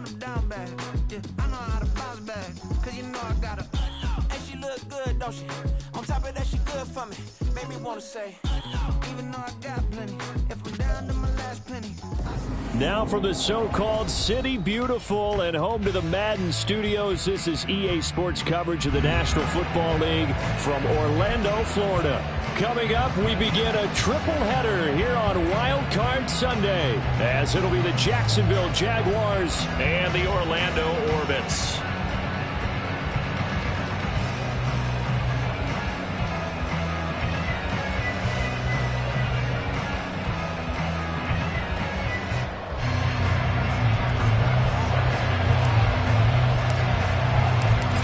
want them down bad. Yeah, I know how to bounce back. Cause you know I got her. And she look good, don't she? On top of that, she good for me. Made me wanna say, even though I got plenty, if I'm down to my last penny. Now from the so-called City Beautiful and home to the Madden Studios, this is EA Sports coverage of the National Football League from Orlando, Florida. Coming up, we begin a triple header here on Wild Card Sunday, as it'll be the Jacksonville Jaguars and the Orlando Orbits.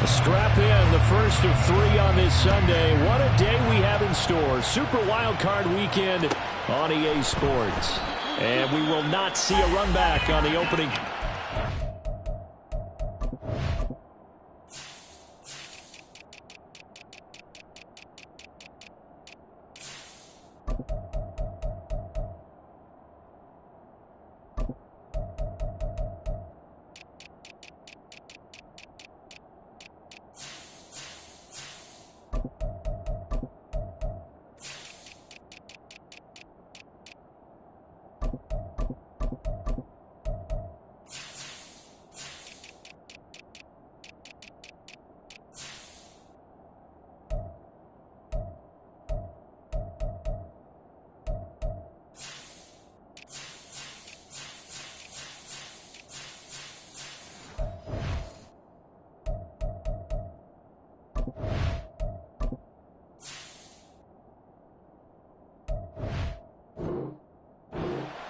Strap in, the first of 3 on this Sunday. What a day we have in store. Super Wild Card Weekend on EA Sports. And we will not see a run back on the opening.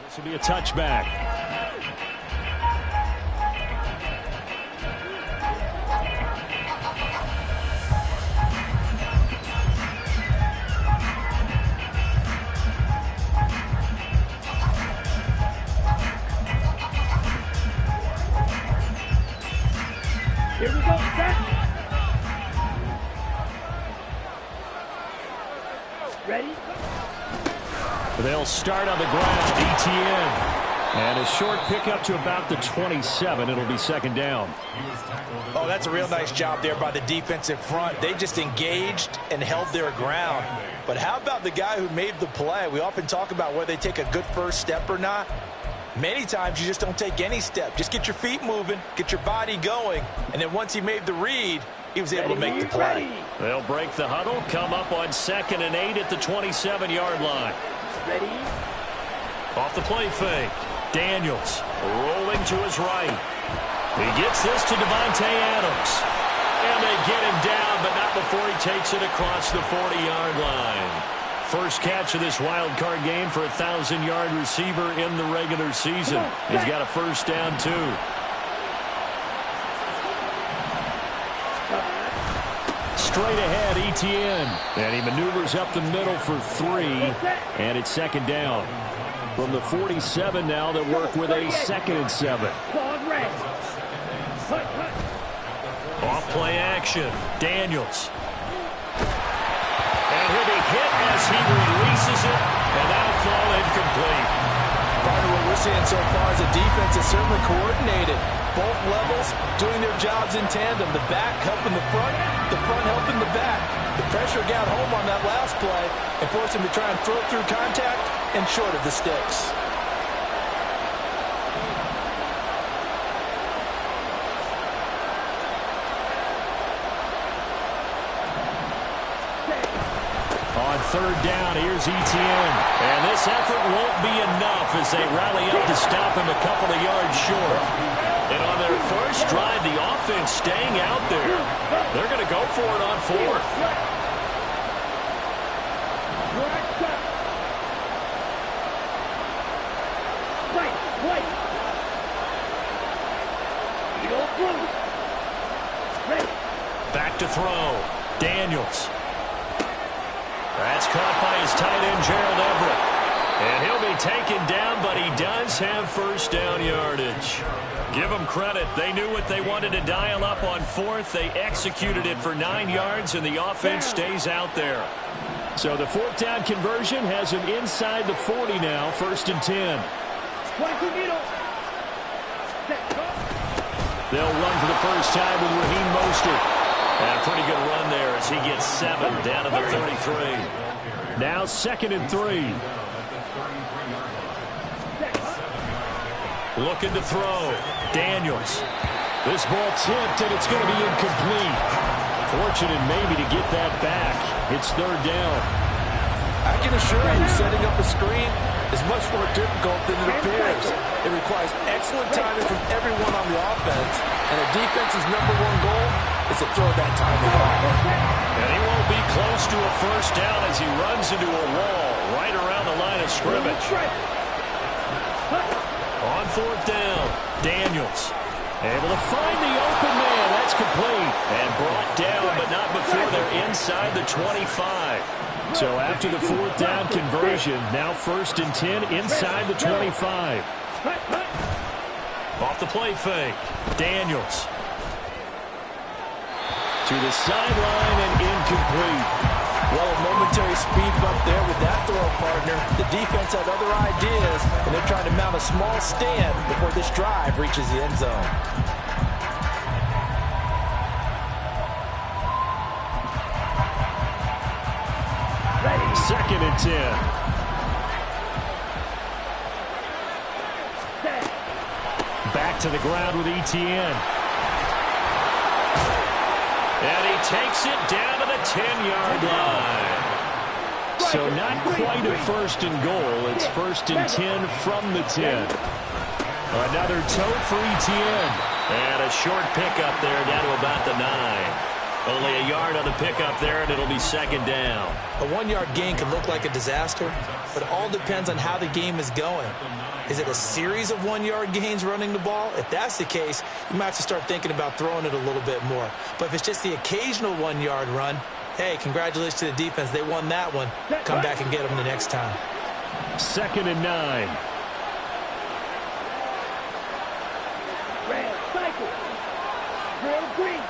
This will be a touchback. Here we go, set. Ready? They'll start on the ground, ETN. And a short pickup to about the 27. It'll be second down. Oh, that's a real nice job there by the defensive front. They just engaged and held their ground. But how about the guy who made the play? We often talk about whether they take a good first step or not. Many times you just don't take any step. Just get your feet moving, get your body going, and then once he made the read, he was able to make the play. They'll break the huddle, come up on 2nd and 8 at the 27-yard line. Ready? Off the play fake. Daniels rolling to his right. He gets this to Devontae Adams. And they get him down, but not before he takes it across the 40-yard line. First catch of this wild card game for a 1,000-yard receiver in the regular season. He's got a first down, too. Straight ahead, ETN. And he maneuvers up the middle for 3. And it's second down. From the 47 now, they work with a 2nd and 7. Off play action. Daniels. And he'll be hit as he releases it. And that'll fall incomplete. Part of what we're seeing so far is the defense is certainly coordinated. Both levels doing their jobs in tandem. The back helping the front helping the back. The pressure got home on that last play and forced him to try and throw through contact and short of the sticks. On 3rd down, here's ETN. And this effort won't be enough as they rally up to stop him a couple of yards short. And on their first drive, the offense staying out there. They're going to go for it on 4th. Back to throw. Daniels. That's caught by his tight end, Gerald Everett. And he'll be taken down, but he does have first down yardage. Give them credit. They knew what they wanted to dial up on 4th. They executed it for 9 yards, and the offense stays out there. So the 4th down conversion has him inside the 40 now, 1st and 10. They'll run for the first time with Raheem Mostert. And a pretty good run there as he gets 7 down to the 33. Now 2nd and 3. Looking to throw. Daniels. This ball tipped, and it's going to be incomplete. Fortunate maybe to get that back. It's 3rd down. I can assure you, setting up a screen is much more difficult than it appears. It requires excellent timing from everyone on the offense, and a defense's #1 goal is to throw that timing off. And he won't be close to a first down as he runs into a wall right around the line of scrimmage. On 4th down, Daniels able to find the open man. That's complete and brought down, but not before they're inside the 25. So after the 4th down conversion, now 1st and 10 inside the 25. Off the play fake, Daniels. To the sideline and incomplete. Well, a momentary speed bump there with that throw, partner. The defense had other ideas, and they're trying to mount a small stand before this drive reaches the end zone. Ready. 2nd and 10. Set. Back to the ground with Etienne. And he takes it down to the 10-yard line. So not quite a 1st and goal. It's 1st and 10 from the 10. Another tote for Etienne. And a short pickup there down to about the 9. Only a yard on the pickup there, and it'll be 2nd down. A 1-yard gain can look like a disaster, but it all depends on how the game is going. Is it a series of 1-yard gains running the ball? If that's the case, you might have to start thinking about throwing it a little bit more. But if it's just the occasional 1-yard run, hey, congratulations to the defense. They won that one. Come back and get them the next time. 2nd and 9. Red. Cycle. Drill green.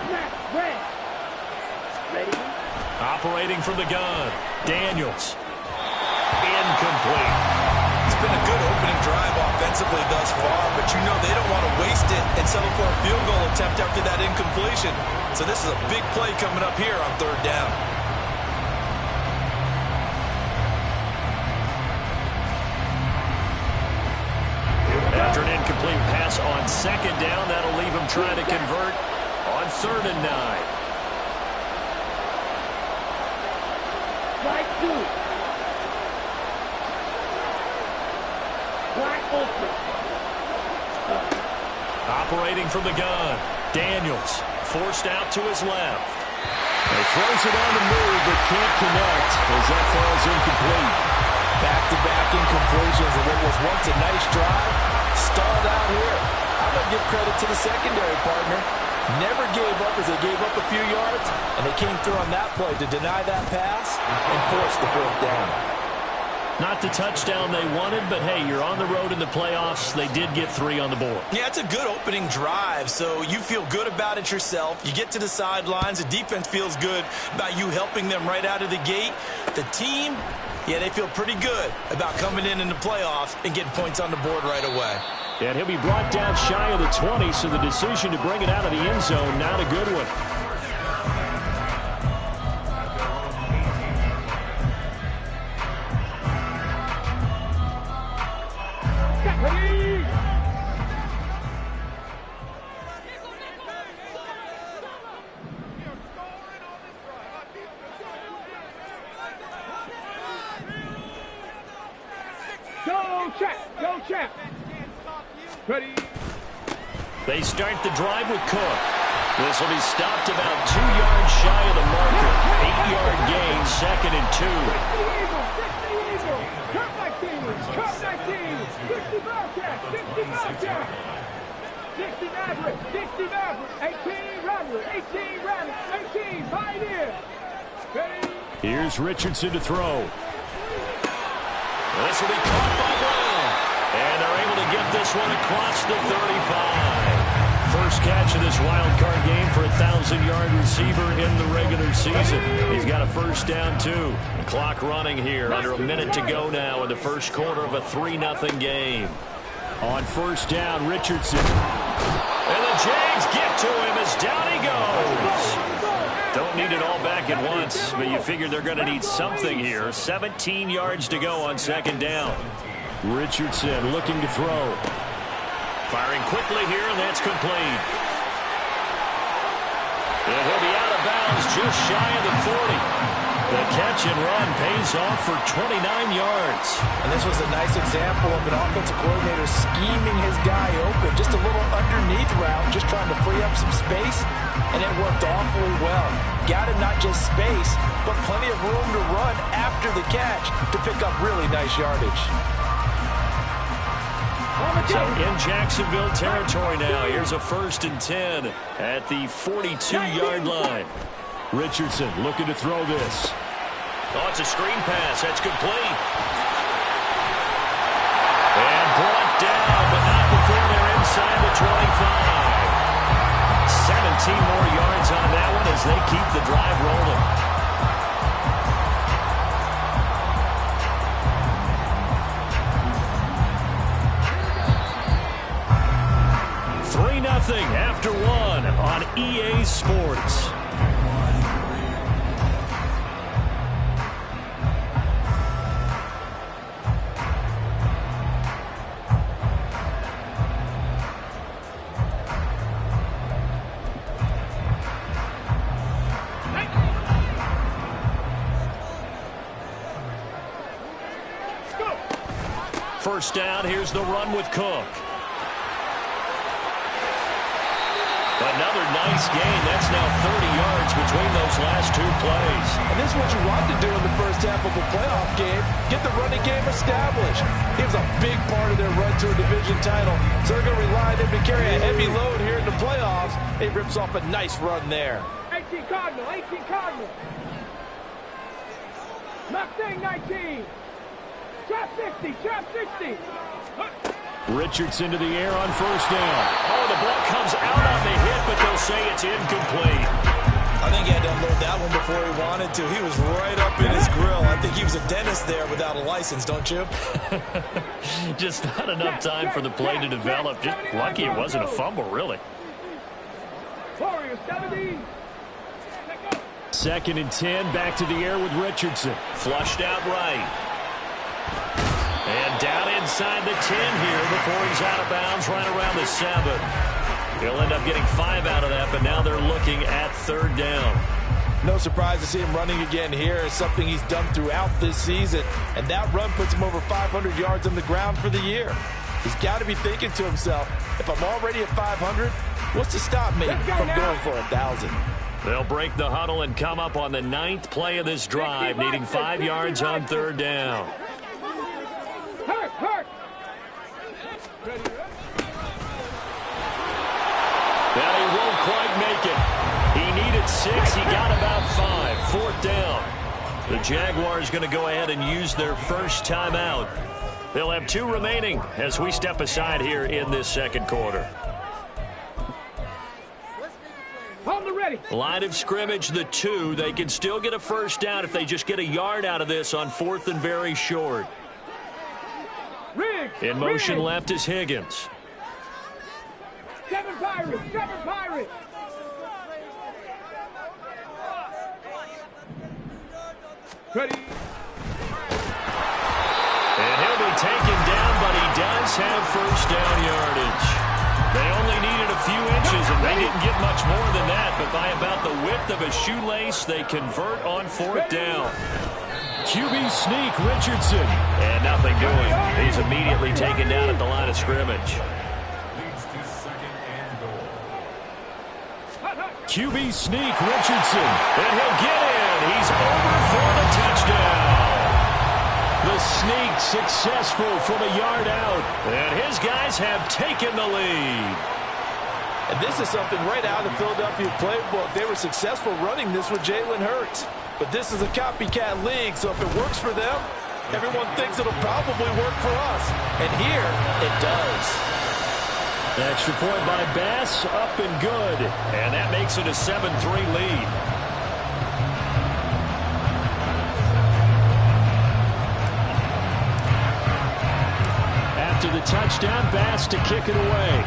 Snap. Red. Ready. Operating from the gun. Daniels. Incomplete. It's been a good opening drive offensively thus far, but you know they don't want to waste it and settle for a field goal attempt after that incompletion. So this is a big play coming up here on 3rd down. After an incomplete pass on 2nd down, that'll leave him trying to convert on 3rd and 9. Right 2. Black ultra. Operating from the gun. Daniels forced out to his left. He throws it on the move, but can't connect as that falls incomplete. Back-to-back incompletions of what was once a nice drive. Stalled out here. I'm going to give credit to the secondary partner. Never gave up as they gave up a few yards, and they came through on that play to deny that pass and force the 4th down. Not the touchdown they wanted, but hey, you're on the road in the playoffs. They did get 3 on the board. Yeah, it's a good opening drive, so you feel good about it yourself. You get to the sidelines. The defense feels good about you helping them right out of the gate. The team, yeah, they feel pretty good about coming in the playoffs and getting points on the board right away. And he'll be brought down shy of the 20, so the decision to bring it out of the end zone, not a good one. Ready. Go check. Go check. Ready. They start the drive with Cook. This will be stopped about 2 yards shy of the marker. 8-yard gain, 2nd and 2. 60 Bobcat, 60 Bobcat, 60 Maverick, 60 Maverick, 18 Rattler, 18 Rattler, 18 Pioneer. Ready? Here's Richardson to throw. This will be caught by Brown. And they're able to get this one across the 35. First catch of this wild card game for a 1,000-yard receiver in the regular season. He's got a first down, too. The clock running here. Under a minute to go now in the first quarter of a 3-0 game. On first down, Richardson. And the Jags get to him as down he goes. Don't need it all back at once, but you figure they're going to need something here. 17 yards to go on second down. Richardson looking to throw. Firing quickly here, and that's complete. And he'll be out of bounds just shy of the 40. The catch and run pays off for 29 yards. And this was a nice example of an offensive coordinator scheming his guy open. Just a little underneath route, just trying to free up some space, and it worked awfully well. Got him not just space, but plenty of room to run after the catch to pick up really nice yardage. So in Jacksonville territory now, here's a 1st and 10 at the 42-yard line. Richardson looking to throw this. Oh, it's a screen pass. That's complete. And brought down, but not before they're inside the 25. 17 more yards on that one as they keep the drive rolling. 3-0 after one on EA Sports. First down, here's the run with Cook. Another nice gain. That's now 30 yards between those last two plays. And this is what you want to do in the first half of a playoff game. Get the running game established. He was a big part of their run to a division title. So they're going to rely on him to carry a heavy load here in the playoffs. He rips off a nice run there. 18 Cardinal, 18 Cardinal. Mustang 19. Trap 60, trap 60. Richardson to the air on first down. Oh, the ball comes out on the hit, but they'll say it's incomplete. I think he had to unload that one before he wanted to. He was right up in his grill. I think he was a dentist there without a license, don't you? Just not enough time for the play to develop. Just lucky it wasn't a fumble, really. Warriors 70. 2nd and 10, back to the air with Richardson. Flushed out right. And down inside the 10 here before he's out of bounds right around the 7. He'll end up getting 5 out of that, but now they're looking at 3rd down. No surprise to see him running again here. It's something he's done throughout this season. And that run puts him over 500 yards on the ground for the year. He's got to be thinking to himself, if I'm already at 500, what's to stop me from going for 1,000? They'll break the huddle and come up on the 9th play of this drive, needing 5 yards on 3rd down. Hurt. Well, he won't quite make it. He needed 6. He got about 5. 4th down. The Jaguars going to go ahead and use their first timeout. They'll have 2 remaining as we step aside here in this 2nd quarter. Hold the ready. Line of scrimmage, the 2. They can still get a first down if they just get a yard out of this on 4th and very short. In motion left is Higgins. 7 Pirates, 7 Pirates. Ready. And he'll be taken down, but he does have first down yardage. They only needed a few inches, and they didn't get much more than that, but by about the width of a shoelace, they convert on 4th down. QB sneak, Richardson. And nothing doing. He's immediately taken down at the line of scrimmage. QB sneak, Richardson. And he'll get in. He's over for the touchdown. The sneak successful from a yard out. And his guys have taken the lead. And this is something right out of the Philadelphia playbook. They were successful running this with Jalen Hurts. But this is a copycat league, so if it works for them, everyone thinks it'll probably work for us. And here, it does. Extra point by Bass, up and good. And that makes it a 7-3 lead. After the touchdown, Bass to kick it away.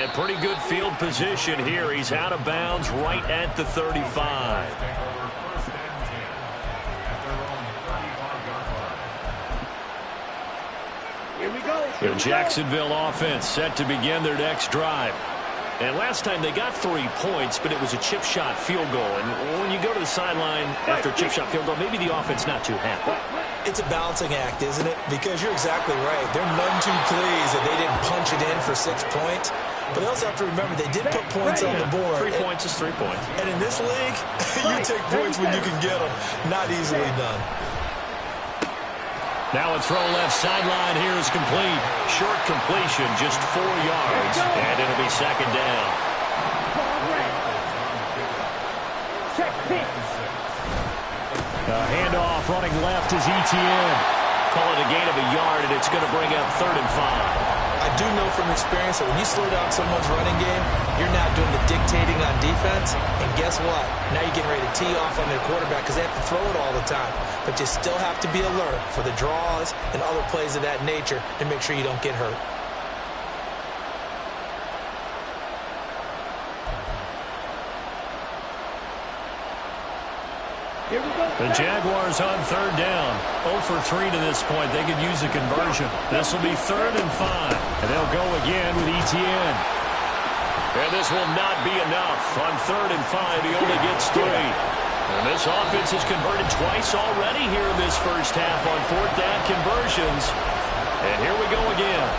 in pretty good field position here. He's out of bounds right at the 35. Here we go. The Jacksonville offense set to begin their next drive. And last time they got 3 points, but it was a chip shot field goal. And when you go to the sideline after a chip shot field goal, maybe the offense not too happy. It's a balancing act, isn't it? Because you're exactly right. They're none too pleased that they didn't punch it in for 6 points. But they also have to remember they did put points on the board. 3 points is 3 points. And in this league, you take points when you can get them. Not easily done. Now a throw left sideline here is complete. Short completion, just 4 yards, and it'll be second down. A handoff running left is ETN. Call it a gain of a yard, and it's going to bring up 3rd and 5. I do know from experience that when you slow down someone's running game, you're now doing the dictating on defense. And guess what? Now you're getting ready to tee off on their quarterback because they have to throw it all the time. But you still have to be alert for the draws and other plays of that nature to make sure you don't get hurt. Here we go. The Jaguars on 3rd down. 0 for 3 to this point. They could use a conversion. This will be 3rd and 5. And they'll go again with ETN. And this will not be enough. On 3rd and 5, he only gets 3. And this offense has converted twice already here in this first half on 4th down conversions. And here we go again.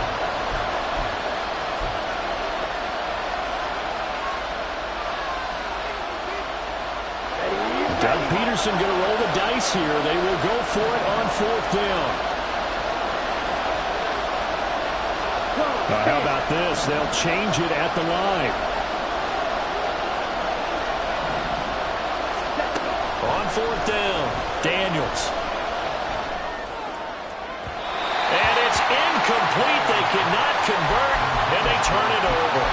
Doug Peterson going to roll the dice here. They will go for it on 4th down. Now, how about this? They'll change it at the line. On 4th down, Daniels. And it's incomplete. They cannot convert, and they turn it over.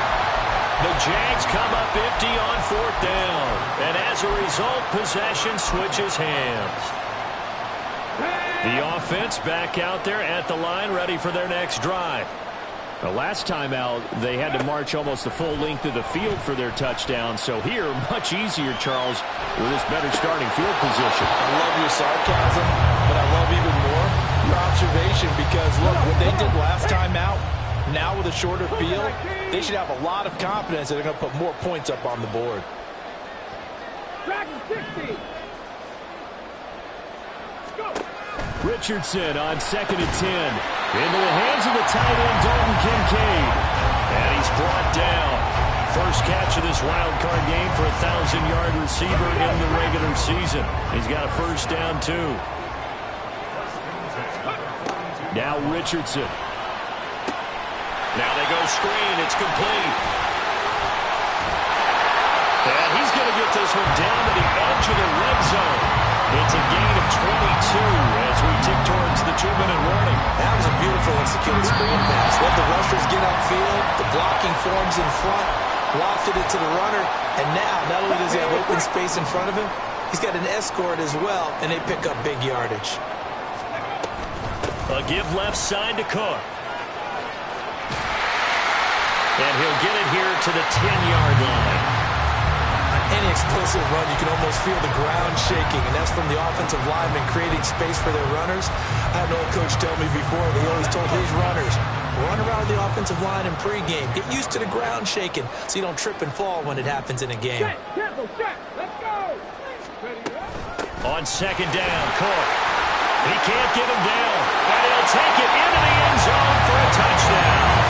The Jags come up empty on 4th down. And as a result, possession switches hands. The offense back out there at the line, ready for their next drive. The last time out, they had to march almost the full length of the field for their touchdown. So here, much easier, Charles, with this better starting field position. I love your sarcasm, but I love even more your observation because, look, what they did last time out, now with a shorter field, they should have a lot of confidence that they're going to put more points up on the board. Dragon 60. Go. Richardson on 2nd and 10. Into the hands of the tight end, Dalton Kincaid. And he's brought down. First catch of this wild card game for a 1,000-yard receiver in the regular season. He's got a first down, too. Now Richardson. Now they go screen. It's complete. And he's going to get this one down to the edge of the red zone. It's a gain of 22 as we tick towards the 2-minute warning. That was a beautiful executed screen pass. Let the rushers get upfield. The blocking forms in front. Lofted it to the runner. And now, not only does he have open space in front of him, he's got an escort as well, and they pick up big yardage. A give left side to Cook. And he'll get it here to the 10-yard line. On any explosive run, you can almost feel the ground shaking, and that's from the offensive linemen creating space for their runners. I had an old coach tell me before, they always told his runners, run around the offensive line in pregame. Get used to the ground shaking so you don't trip and fall when it happens in a game. Set, tempo, set. Let's go. On 2nd down, Cook. He can't get him down, and he'll take it into the end zone for a touchdown.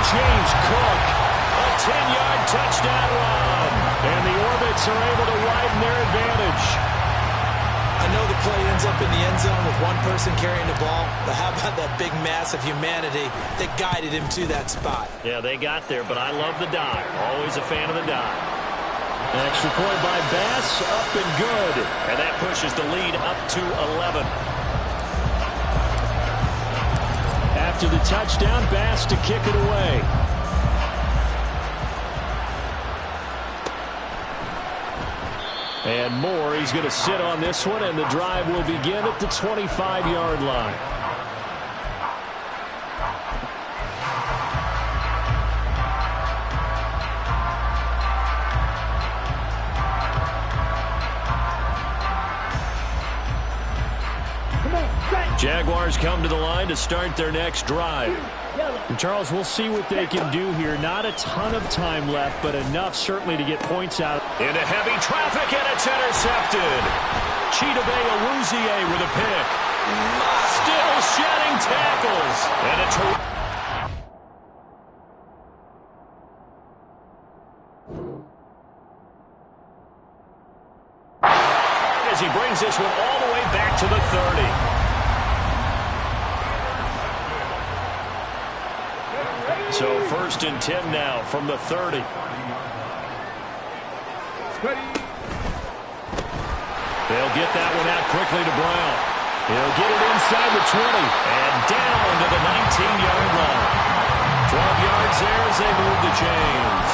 James Cook, a 10-yard touchdown run, and the Orbits are able to widen their advantage. I know the play ends up in the end zone with one person carrying the ball, but how about that big mass of humanity that guided him to that spot? Yeah, they got there, but I love the dive. Always a fan of the dive. An extra point by Bass, up and good, and that pushes the lead up to 11. After the touchdown, Bass to kick it away. And Moore, he's going to sit on this one, and the drive will begin at the 25-yard line. Jaguars come to the line to start their next drive. And Charles, we'll see what they can do here. Not a ton of time left, but enough certainly to get points out. Into heavy traffic, and it's intercepted. Chidobe Awuzie with a pick. Still shedding tackles. And a as he brings this one all the way back to the 30. So 1st and 10 now from the 30. They'll get that one out quickly to Brown. He'll get it inside the 20 and down to the 19-yard line. 12 yards there as they move the chains.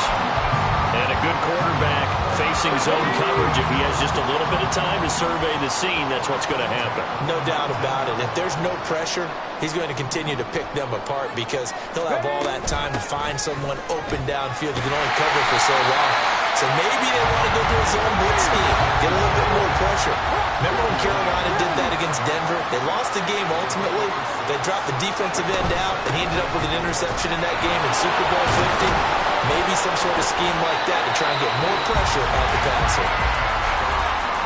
And a good quarterback facing zone coverage. If he has just a little bit of time to survey the scene, that's what's going to happen. No doubt about it. If there's no pressure, he's going to continue to pick them apart because he'll have all that time to find someone open downfield. He can only cover for so long. So maybe they want to go to a zone blitz scheme, get a little bit more pressure. Remember when Carolina did that against Denver? They lost the game ultimately. They dropped the defensive end out, and he ended up with an interception in that game in Super Bowl 50. Maybe some sort of scheme like that to try and get more pressure on the passer.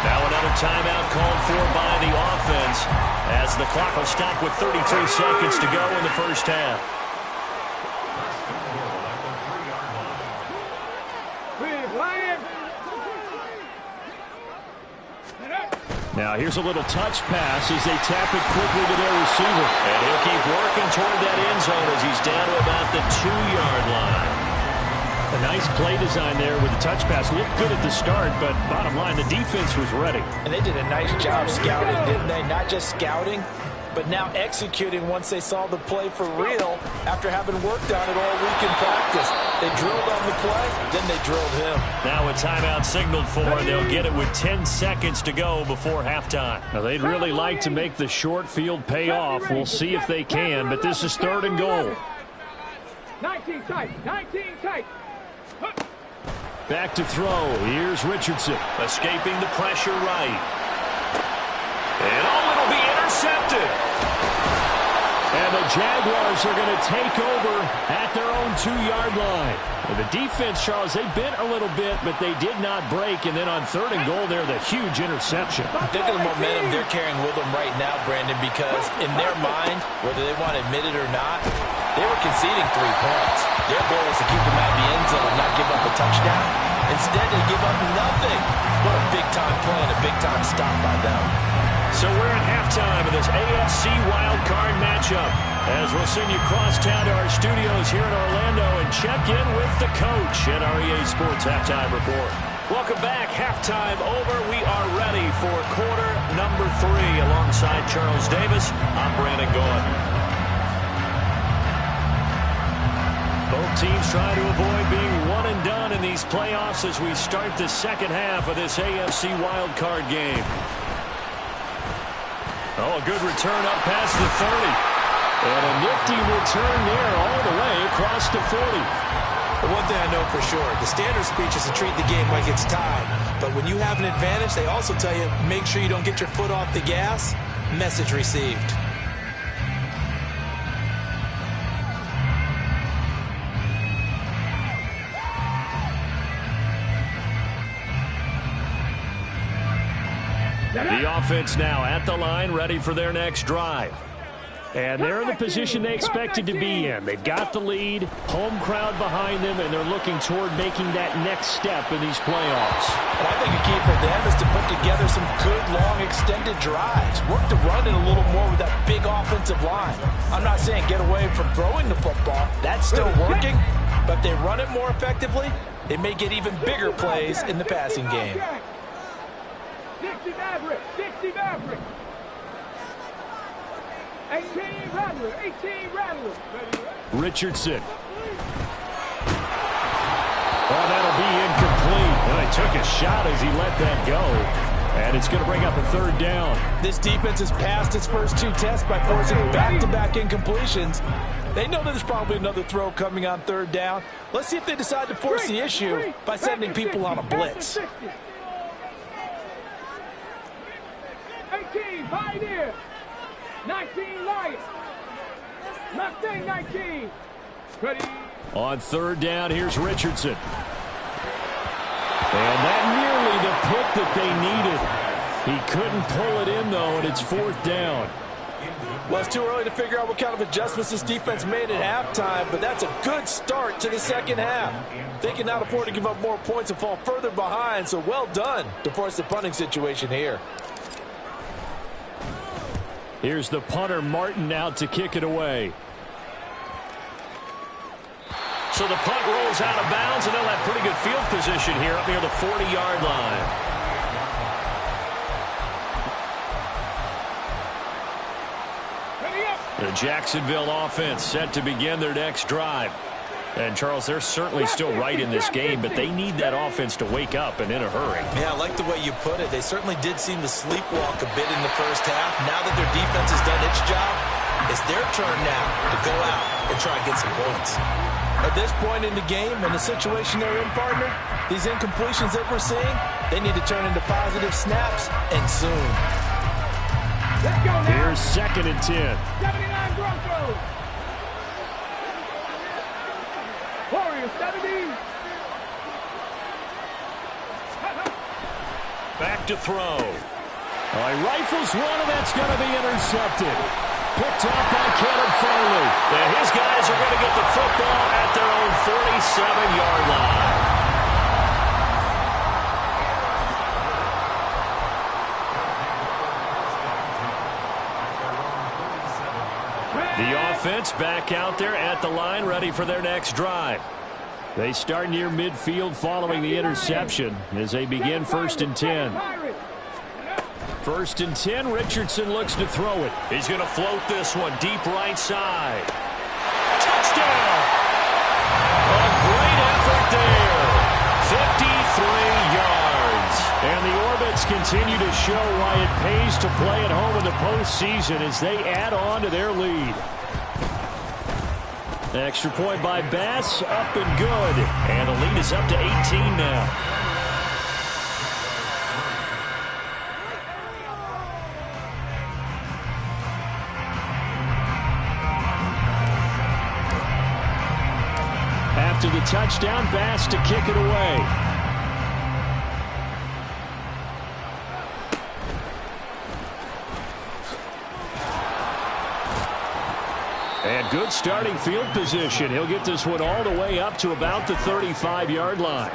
Now another timeout called for by the offense as the clock will stop with 33 seconds to go in the first half. Now here's a little touch pass as they tap it quickly to their receiver. And he'll keep working toward that end zone as he's down to about the 2-yard line. A nice play design there with the touch pass. Looked good at the start, but bottom line, the defense was ready. And they did a nice job scouting, didn't they? Not just scouting, but now executing once they saw the play for real after having worked on it all week in practice. They drilled on the play, then they drilled him. Now a timeout signaled for, and they'll get it with 10 seconds to go before halftime. Now they'd really like to make the short field pay off. We'll see if they can, but this is 3rd and goal. 19 tight, 19 tight. Back to throw. Here's Richardson. Escaping the pressure right. And it'll be intercepted. And the Jaguars are going to take over at their own 2-yard line. And the defense, Charles, they bent a little bit, but they did not break. And then on 3rd and goal there, the huge interception. Think of the momentum they're carrying with them right now, Brandon, because in their mind, whether they want to admit it or not, they were conceding 3 points. Their goal was to keep them out of the end zone, not give up a touchdown. Instead, they give up nothing. What a big-time play and a big-time stop by them. So we're at halftime of this AFC wildcard matchup as we'll send you across town to our studios here in Orlando and check in with the coach at our EA Sports Halftime Report. Welcome back. Halftime over. We are ready for quarter number 3 alongside Charles Davis. I'm Brandon Gaudin. Both teams trying to avoid being one and done in these playoffs as we start the second half of this AFC wildcard game. Oh, a good return up past the 30. And a nifty return there all the way across the 40. But one thing I know for sure, the standard speech is to treat the game like it's tied. But when you have an advantage, they also tell you, make sure you don't get your foot off the gas. Message received. The offense now at the line, ready for their next drive. And they're in the position they expected to be in. They've got the lead, home crowd behind them, and they're looking toward making that next step in these playoffs. And I think a key for them is to put together some good, long, extended drives. Work the run in a little more with that big offensive line. I'm not saying get away from throwing the football. That's still working. But if they run it more effectively, they may get even bigger plays in the passing game. 60 Maverick, 60 Maverick. 18 Rattler, 18 Rattler. Richardson. Oh, that'll be incomplete. Well, he took a shot as he let that go. And it's going to bring up a 3rd down. This defense has passed its first 2 tests by forcing back-to-back incompletions. They know that there's probably another throw coming on 3rd down. Let's see if they decide to force the issue by sending people on a blitz. 18, Pioneer. 19 Lions. Mustang 19. Ready. On third down, here's Richardson. And that nearly the pick that they needed. He couldn't pull it in, though, and it's fourth down. Well, it's too early to figure out what kind of adjustments this defense made at halftime, but that's a good start to the second half. They cannot afford to give up more points and fall further behind, so well done to force the punting situation here. Here's the punter, Martin, out to kick it away. So the punt rolls out of bounds, and they'll have pretty good field position here up near the 40-yard line. The Jacksonville offense set to begin their next drive. And, Charles, they're certainly still right in this game, but they need that offense to wake up and in a hurry. Yeah, I like the way you put it. They certainly did seem to sleepwalk a bit in the first half. Now that their defense has done its job, it's their turn now to go out and try and get some points. At this point in the game and the situation they're in, partner, these incompletions that we're seeing, they need to turn into positive snaps, and soon. Let's go now. Here's second and 10. 79 Broncos. Warriors 70. Back to throw. He rifles one, and that's going to be intercepted. Picked up by Caleb Farley. And his guys are going to get the football at their own 47-yard line. The offense back out there at the line, ready for their next drive. They start near midfield following the interception as they begin first and 10. First and 10, Richardson looks to throw it. He's going to float this one deep right side. Touchdown! A great effort there. 53 yards. And the Orbits continue to show why it pays to play at home in the postseason as they add on to their lead. Extra point by Bass, up and good. And the lead is up to 18 now. After the touchdown, Bass to kick it away. And good starting field position. He'll get this one all the way up to about the 35-yard line.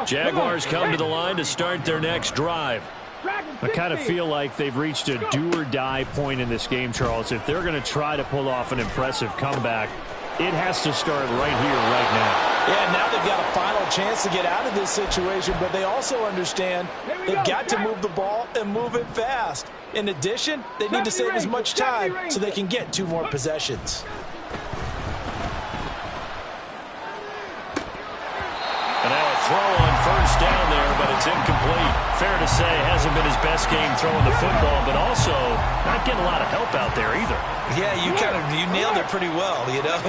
Jaguars come to the line to start their next drive. I kind of feel like they've reached a do-or-die point in this game, Charles. If they're going to try to pull off an impressive comeback, it has to start right here, right now. Yeah, now they've got a final chance to get out of this situation, but they also understand they've got to move the ball and move it fast. In addition, they need to save as much time so they can get 2 more possessions. And now a throw on first down there, but it's incomplete. Fair to say, hasn't been his best game throwing the football, but also not getting a lot of help out there either. Yeah, you nailed it pretty well, you know.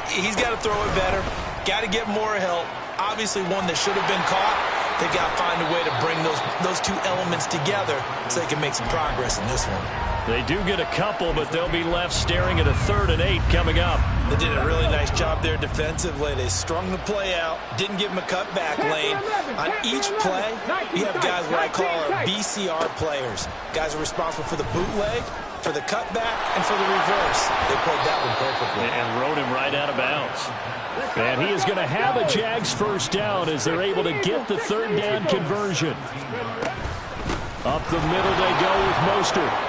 He's got to throw it better, got to get more help. Obviously one that should have been caught. They got to find a way to bring those 2 elements together so they can make some progress in this one. They do get a couple, but they'll be left staring at a 3rd and 8 coming up. They did a really nice job there defensively. They strung the play out, didn't give him a cutback lane. On each play, you have guys what I call our BCR players. Guys are responsible for the bootleg, for the cutback, and for the reverse. They played that one perfectly. And rode him right out of bounds. And he is going to have a Jags first down as they're able to get the 3rd down conversion. Up the middle they go with Mostert.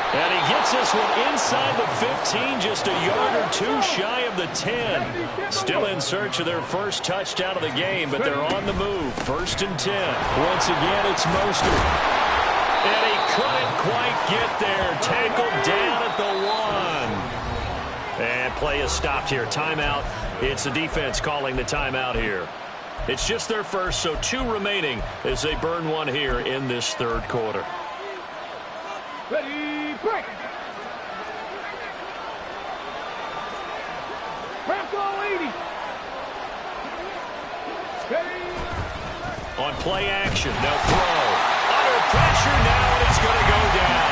And he gets this one inside the 15, just a yard or 2 shy of the 10. Still in search of their first touchdown of the game, but they're on the move. 1st and 10. Once again, it's Mostert. And he couldn't quite get there. Tackled down at the 1. And play is stopped here. Timeout. It's the defense calling the timeout here. It's just their first, so 2 remaining as they burn one here in this 3rd quarter. Ready, break. Bronco 80. Ready. On play action, they'll throw. Under pressure now, and he's going to go down.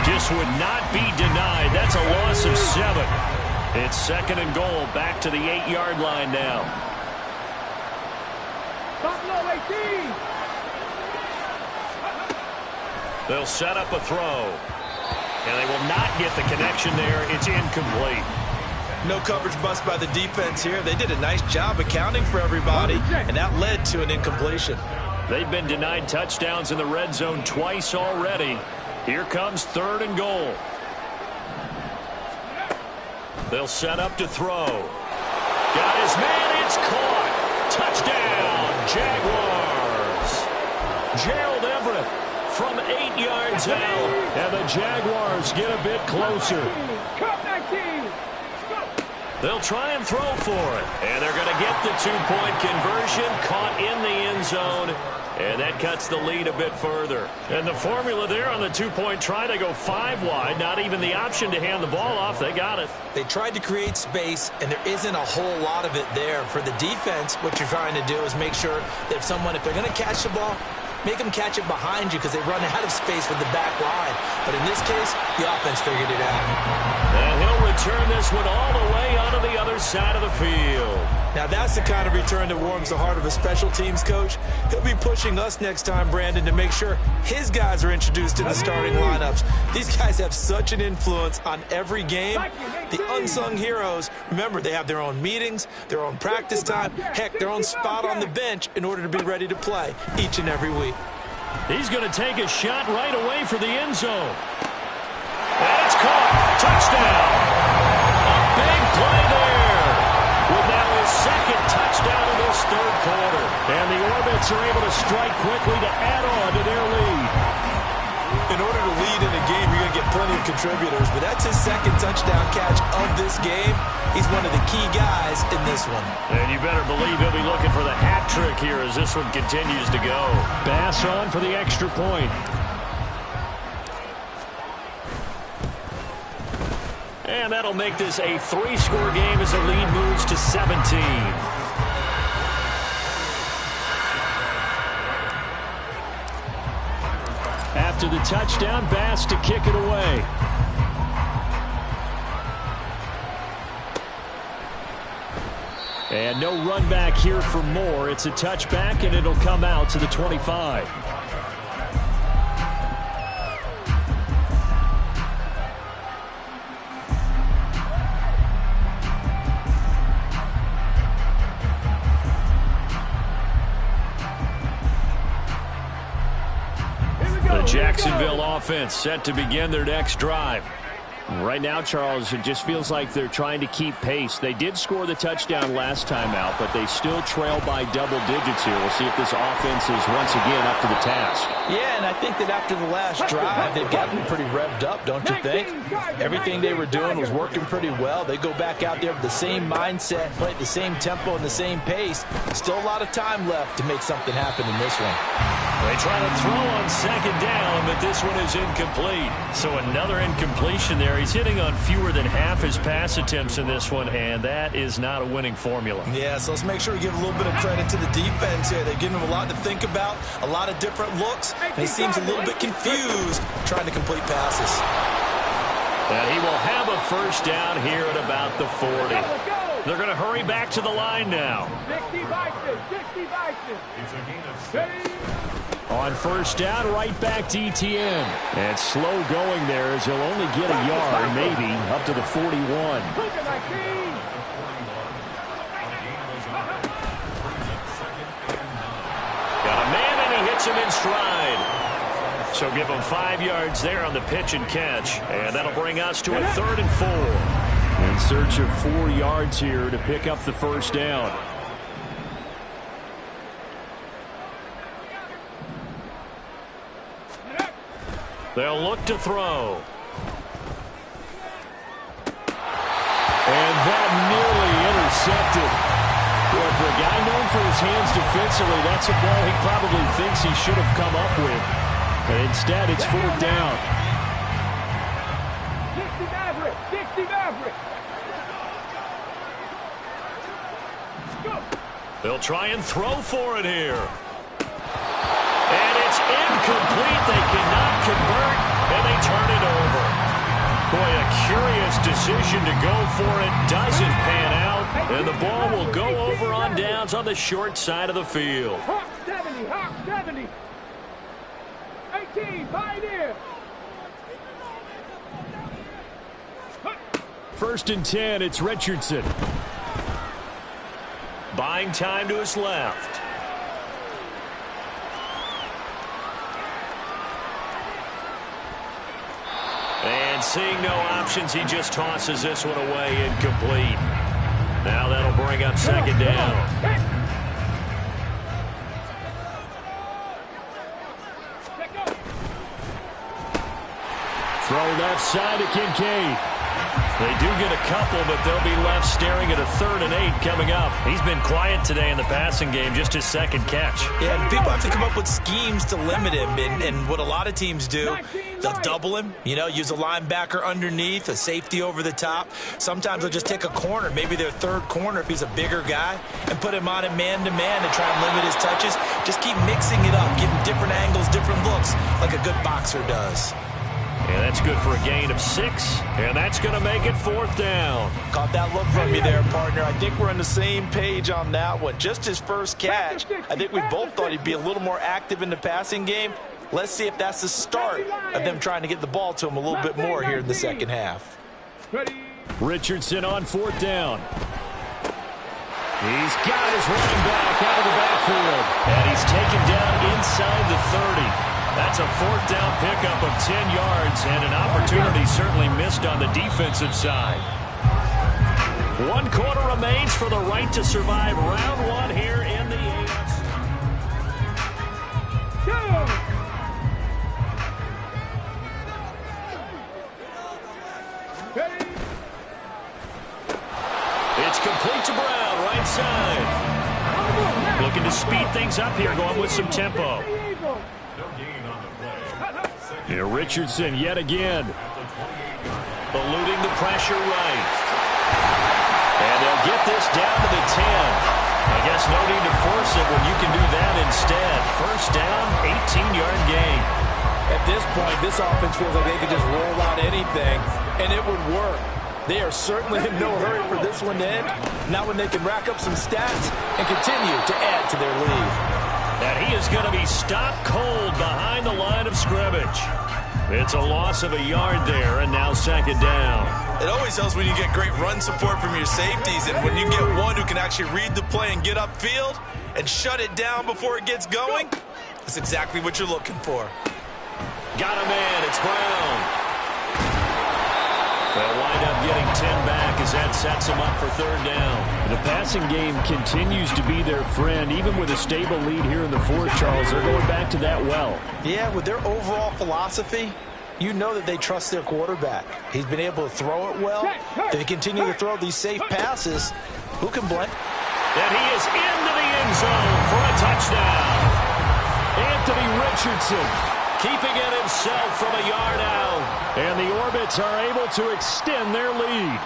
just would not be denied. That's a loss of 7. It's 2nd and goal, back to the 8-yard line now. Buffalo 18. They'll set up a throw. And they will not get the connection there. It's incomplete. No coverage bust by the defense here. They did a nice job accounting for everybody, and that led to an incompletion. They've been denied touchdowns in the red zone twice already. Here comes 3rd and goal. They'll set up to throw. Got his man. It's caught. Touchdown, Jaguars. Gerald Everett from 8 yards out. And the Jaguars get a bit closer. Cup 19. They'll try and throw for it. And they're going to get the 2-point conversion. Caught in the end zone. And that cuts the lead a bit further. And the formula there on the 2-point try, they go 5 wide. Not even the option to hand the ball off. They got it. They tried to create space, and there isn't a whole lot of it there. For the defense, what you're trying to do is make sure that if they're going to catch the ball, make them catch it behind you because they run out of space with the back line. But in this case, the offense figured it out. And he'll return this one all the way onto the other side of the field. Now that's the kind of return that warms the heart of a special teams coach. He'll be pushing us next time, Brandon, to make sure his guys are introduced in the starting lineups. These guys have such an influence on every game. The unsung heroes, remember, they have their own meetings, their own practice time, heck, their own spot on the bench in order to be ready to play each and every week. He's going to take a shot right away for the end zone. And it's caught. Touchdown. A big play there. With now his 2nd touchdown of this 3rd quarter. And the Orbits are able to strike quickly to add on to their lead. In order to lead in a game, you're going to get plenty of contributors, but that's his 2nd touchdown catch of this game. He's one of the key guys in this one. And you better believe he'll be looking for the hat trick here as this one continues to go. Bass on for the extra point. And that'll make this a 3-score game as the lead moves to 17. After the touchdown, Bass to kick it away. And no run back here for Moore. It's a touchback, and it'll come out to the 25. The Jacksonville offense set to begin their next drive. Right now, Charles, it just feels like they're trying to keep pace. They did score the touchdown last time out, but they still trail by double digits here. We'll see if this offense is once again up to the task. Yeah, and I think that after the last drive, they've gotten pretty revved up, don't you think? Everything they were doing was working pretty well. They go back out there with the same mindset, play at the same tempo and the same pace. Still a lot of time left to make something happen in this one. They try to throw on 2nd down, but this one is incomplete. So another incompletion there. He's hitting on fewer than half his pass attempts in this one, and that is not a winning formula. Yeah, so let's make sure we give a little bit of credit to the defense here. They're giving him a lot to think about, a lot of different looks, and he seems a little bit confused trying to complete passes. And he will have a 1st down here at about the 40. They're going to hurry back to the line now. 60 Vikings. On 1st down, right back to Etienne. And slow going there as he'll only get a yard, maybe, up to the 41. Got a man, and he hits him in stride. So give him 5 yards there on the pitch and catch. And that'll bring us to a 3rd and 4. In search of 4 yards here to pick up the 1st down. They'll look to throw. And that nearly intercepted. Boy, for a guy known for his hands defensively, that's a ball he probably thinks he should have come up with. And instead, it's 4th down. 60 Maverick. They'll try and throw for it here. And it's incomplete. They cannot convert, and they turn it over. Boy, a curious decision to go for it. Doesn't pan out. And the ball will go over on downs on the short side of the field. Hawk 70, Hawk 70. 18, pioneer. 1st and 10, it's Richardson. Buying time to his left. And seeing no options, he just tosses this one away incomplete. Now that'll bring up 2nd down. Throw left side to Kincaid. They do get a couple, but they'll be left staring at a 3rd and 8 coming up. He's been quiet today in the passing game, just his 2nd catch. Yeah, and people have to come up with schemes to limit him. And what a lot of teams do, they'll double him, use a linebacker underneath, a safety over the top. Sometimes they'll just take a corner, maybe their 3rd corner if he's a bigger guy, and put him on a man-to-man and try and limit his touches. Just keep mixing it up, give him different angles, different looks, like a good boxer does. And that's good for a gain of 6, and that's going to make it 4th down. Caught that look from you there, partner. I think we're on the same page on that one. Just his first catch. I think we both thought he'd be a little more active in the passing game. Let's see if that's the start of them trying to get the ball to him a little bit more here in the 2nd half. Richardson on 4th down. He's got his running back out of the backfield, and he's taken down inside the 30. That's a 4th down pickup of 10 yards, and an opportunity certainly missed on the defensive side. 1 quarter remains for the right to survive round 1 here in the AFC. It's complete to Brown, right side. Looking to speed things up here, going with some tempo. Here, Richardson yet again. Eluding the pressure right. And they'll get this down to the 10. I guess no need to force it when you can do that instead. 1st down, 18-yard gain. At this point, this offense feels like they could just roll out anything, and it would work. They are certainly in no hurry for this one to end. Now when they can rack up some stats and continue to add to their lead. And he is going to be stopped cold behind the line of scrimmage. It's a loss of a yard there, and now 2nd down. It always helps when you get great run support from your safeties, and when you get one who can actually read the play and get upfield and shut it down before it gets going, that's exactly what you're looking for. Got a man, it's Brown. They'll wind up getting 10 back as that sets them up for 3rd down. The passing game continues to be their friend, even with a stable lead here in the 4th, Charles. They're going back to that well. Yeah, with their overall philosophy, you know that they trust their quarterback. He's been able to throw it well. If they continue to throw these safe passes, who can blame? And he is into the end zone for a touchdown. Anthony Richardson keeping it himself from a yard out. And the Orbits are able to extend their lead.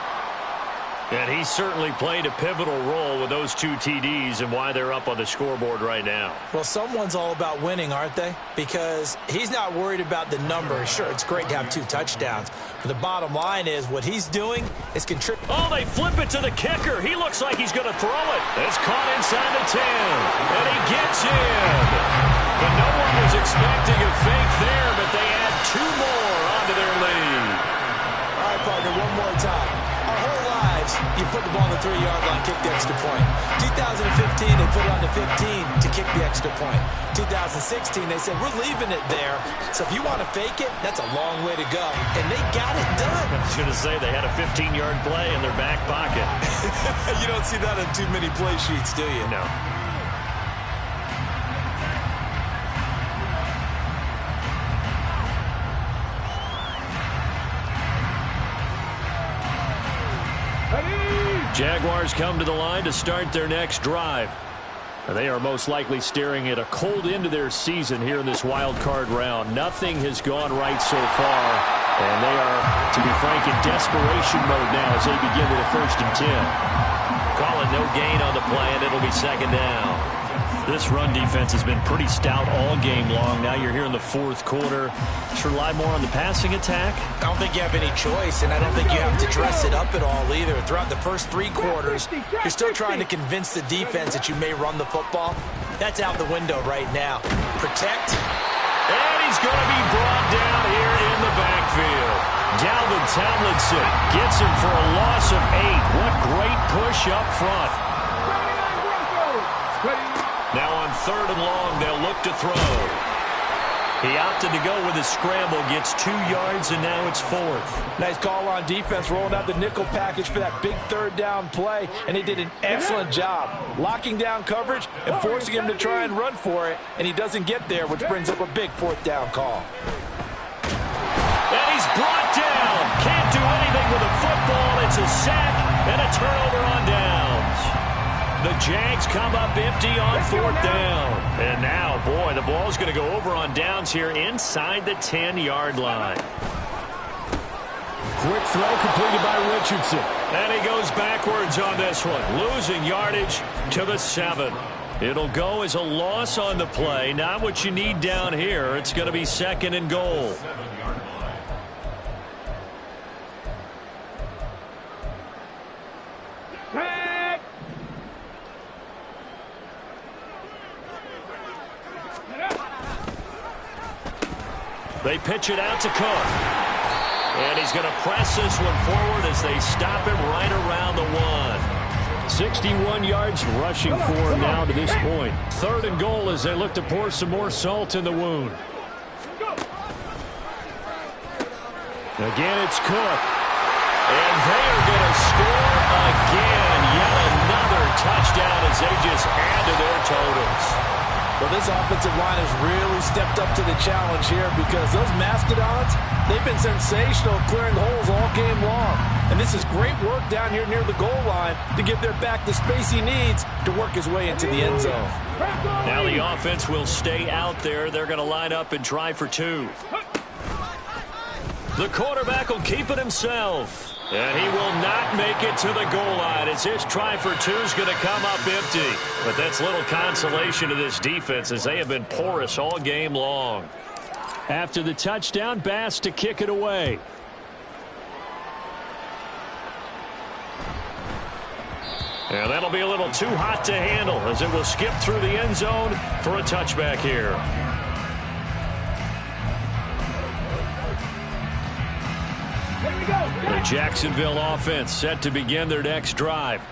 And he certainly played a pivotal role with those 2 TDs and why they're up on the scoreboard right now. Well, someone's all about winning, aren't they? Because he's not worried about the number. Sure, it's great to have 2 touchdowns. But the bottom line is what he's doing is contributing. Oh, they flip it to the kicker. He looks like he's going to throw it. It's caught inside the 10. And he gets in. But no one was expecting a fake there, but they add 2 more onto their lead. All right, partner, one more time. Our whole lives, you put the ball on the 3-yard line, kick the extra point. 2015, they put it on the 15 to kick the extra point. 2016, they said, we're leaving it there. So if you want to fake it, that's a long way to go. And they got it done. I was going to say they had a 15-yard play in their back pocket. You don't see that on too many play sheets, do you? No. Jaguars come to the line to start their next drive. They are most likely staring at a cold end to their season here in this wild card round. Nothing has gone right so far, and they are, to be frank, in desperation mode now as they begin with a 1st and 10. Call it no gain on the play, and it'll be 2nd down. This run defense has been pretty stout all game long. Now you're here in the fourth quarter. Should rely more on the passing attack? I don't think you have any choice, and I don't think you have to dress it up at all either. Throughout the first 3 quarters, you're still trying to convince the defense that you may run the football. That's out the window right now. Protect. And he's going to be brought down here in the backfield. Dalvin Tomlinson gets him for a loss of 8. What great push up front. Now on 3rd and long, they'll look to throw. He opted to go with his scramble, gets 2 yards, and now it's 4th. Nice call on defense, rolling out the nickel package for that big 3rd down play, and he did an excellent job locking down coverage and forcing him to try and run for it, and he doesn't get there, which brings up a big 4th down call. And he's brought down. Can't do anything with a football. It's a sack and a turnover on downs. The Jags come up empty on 4th down. And now, boy, the ball's going to go over on downs here inside the 10-yard line. Quick throw completed by Richardson. And he goes backwards on this one, losing yardage to the 7. It'll go as a loss on the play. Not what you need down here. It's going to be 2nd and goal. They pitch it out to Cook. And he's going to press this one forward as they stop him right around the 1. 61 yards rushing for him now to this point. 3rd and goal as they look to pour some more salt in the wound. Again, it's Cook. And they are going to score again. Yet another touchdown as they just add to their totals. Well, this offensive line has really stepped up to the challenge here because those Mastodons, they've been sensational clearing holes all game long. And this is great work down here near the goal line to give their back the space he needs to work his way into the end zone. Now the offense will stay out there. They're going to line up and try for 2. The quarterback will keep it himself. And he will not make it to the goal line as his try for 2 is going to come up empty. But that's little consolation to this defense as they have been porous all game long. After the touchdown, Bass to kick it away. And that'll be a little too hot to handle as it will skip through the end zone for a touchback here. The Jacksonville offense set to begin their next drive.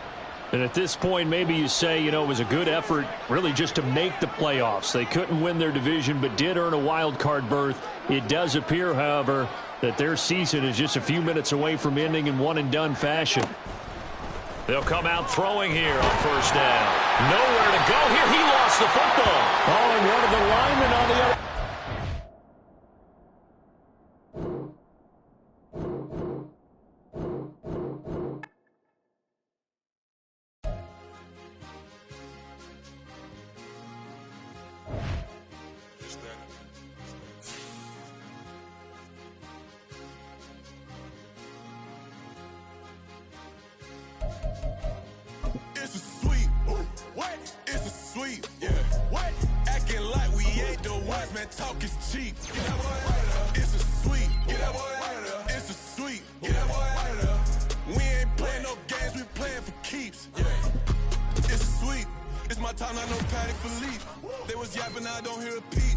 And at this point, maybe you say, you know, it was a good effort really just to make the playoffs. They couldn't win their division but did earn a wild card berth. It does appear, however, that their season is just a few minutes away from ending in one-and-done fashion. They'll come out throwing here on 1st down. Nowhere to go here. He lost the football. Oh, and one of the linemen on the other. Talk is cheap. Get that boy it's a sweet. Get that boy it's a sweet. Get that boy we ain't playing no games, we playing for keeps. Yeah. It's sweet. It's my time, I know Patty Philippe. They was yapping, I don't hear a peep.